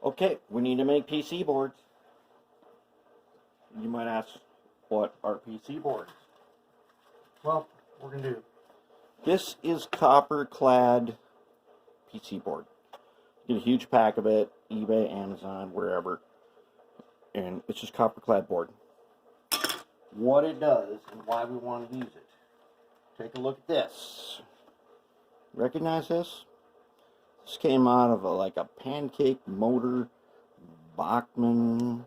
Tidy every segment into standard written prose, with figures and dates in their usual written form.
Okay, we need to make PC boards. You might ask, what are PC boards? Well, we're going to do. This is copper clad PC board. Get a huge pack of it, eBay, Amazon, wherever. And it's just copper clad board. What it does and why we want to use it. Take a look at this. Recognize this? This came out of like a pancake motor Bachmann,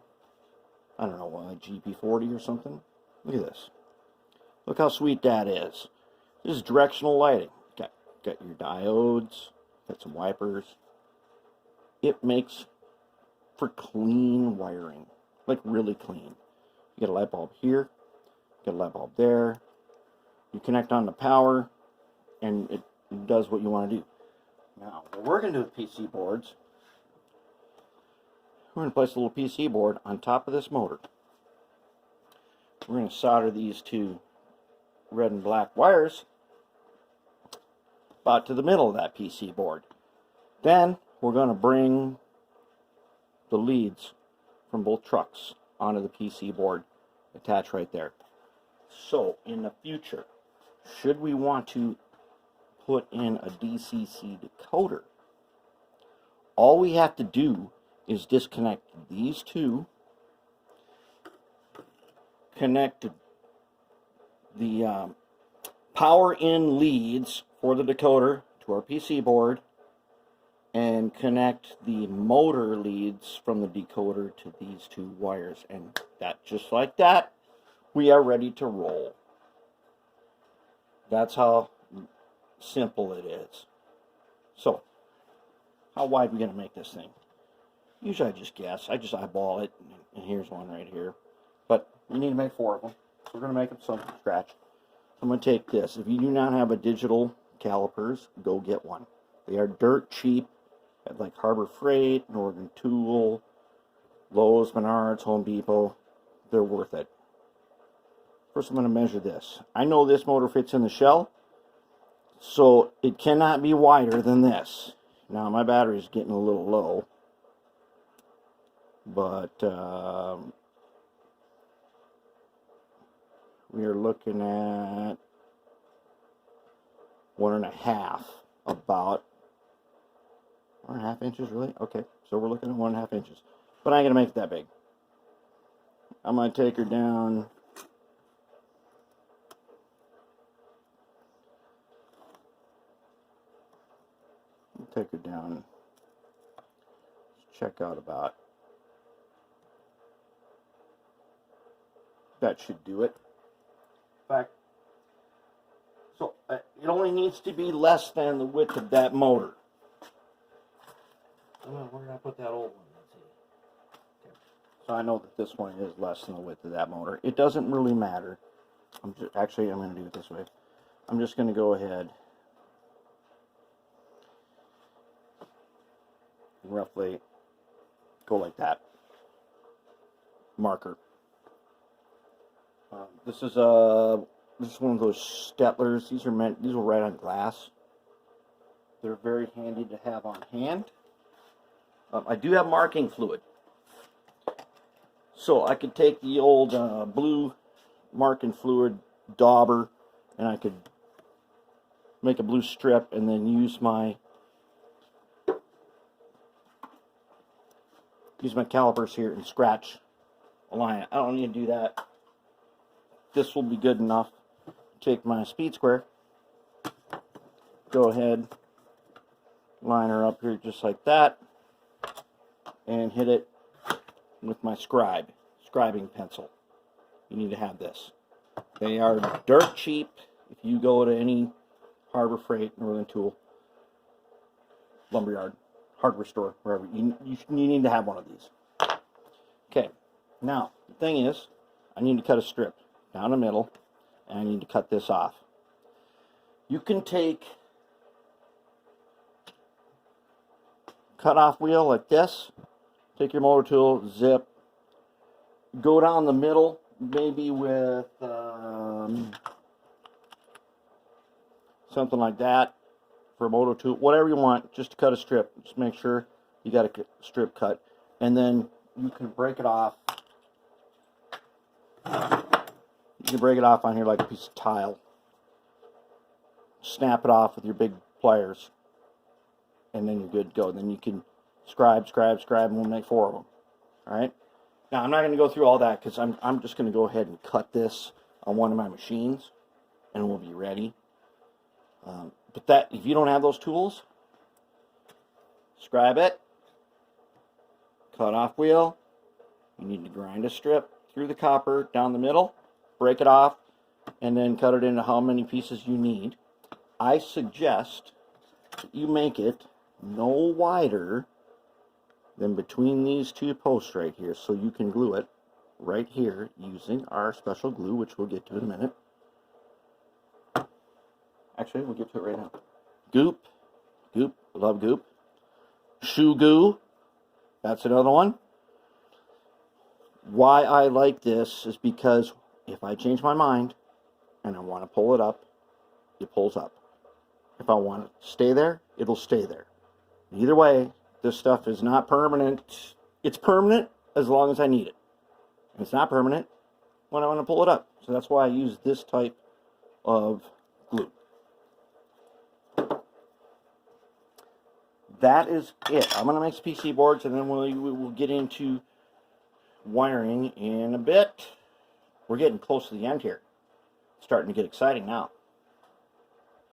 I don't know, a GP40 or something. Look at this. Look how sweet that is. This is directional lighting. Got your diodes, got some wipers. It makes for clean wiring, like really clean. You get a light bulb here, get a light bulb there. You connect on the power, and it does what you want to do. Now, what we're going to do with PC boards, we're going to place a little PC board on top of this motor. We're going to solder these two red and black wires about to the middle of that PC board. Then we're going to bring the leads from both trucks onto the PC board, attached right there. So in the future, should we want to put in a DCC decoder, all we have to do is disconnect these two, connect the power in leads for the decoder to our PC board, and connect the motor leads from the decoder to these two wires, and that, just like that, we are ready to roll. That's how simple it is. So, how wide are we going to make this thing? Usually I just guess. I just eyeball it, and here's one right here. But we need to make 4 of them. So we're going to make them from scratch. So I'm going to take this. If you do not have a digital calipers, go get one. They are dirt cheap at like Harbor Freight, Northern Tool, Lowe's, Menards, Home Depot. They're worth it. First I'm going to measure this. I know this motor fits in the shell, so it cannot be wider than this. Now my battery's getting a little low, but we are looking at 1.5, about 1.5 inches, really? Okay, so we're looking at 1.5 inches. But I ain't gonna make it that big. I'm gonna take her down. Take her down. Check out about. That should do it. In fact, so it only needs to be less than the width of that motor. Where did I put that old one? Let's see. Okay. So I know that this one is less than the width of that motor. It doesn't really matter. I'm going to do it this way. I'm just going to go ahead and roughly go like that. Marker. This is one of those Stetlers. These will write on glass. They're very handy to have on hand. I do have marking fluid, so I could take the old blue marking fluid dauber, and I could make a blue strip, and then use my calipers here and scratch a line. I don't need to do that. This will be good enough. Take my speed square, go ahead, line her up here just like that, and hit it with my scribing pencil. You need to have this. They are dirt cheap. If you go to any Harbor Freight, Northern Tool, lumberyard, hardware store, wherever, you need to have one of these. Okay, now the thing is, I need to cut a strip down the middle, and I need to cut this off. You can take cut-off wheel like this, take your motor tool, zip, go down the middle, maybe with something like that for a motor tool, whatever you want, just to cut a strip. Just make sure you got to strip cut, and then you can break it off. You can break it off on here like a piece of tile. Snap it off with your big pliers, and then you're good to go. Then you can scribe, and we'll make 4 of them. All right. Now I'm not going to go through all that because I'm just going to go ahead and cut this on one of my machines, and we'll be ready. But that, if you don't have those tools, scribe it, cut off wheel. You need to grind a strip through the copper down the middle, break it off, and then cut it into how many pieces you need. I suggest that you make it no wider than between these 2 posts right here, so you can glue it right here using our special glue, which we'll get to in a minute. Actually, we'll get to it right now. Goop, love goop. Shoe goo, that's another one. Why I like this is because if I change my mind and I want to pull it up, it pulls up. If I want to stay there, it'll stay there. Either way, this stuff is not permanent. It's permanent as long as I need it. And it's not permanent when I want to pull it up. So that's why I use this type of glue. That is it. I'm going to make some PC boards, and then we'll get into wiring in a bit. We're getting close to the end here. It's starting to get exciting now.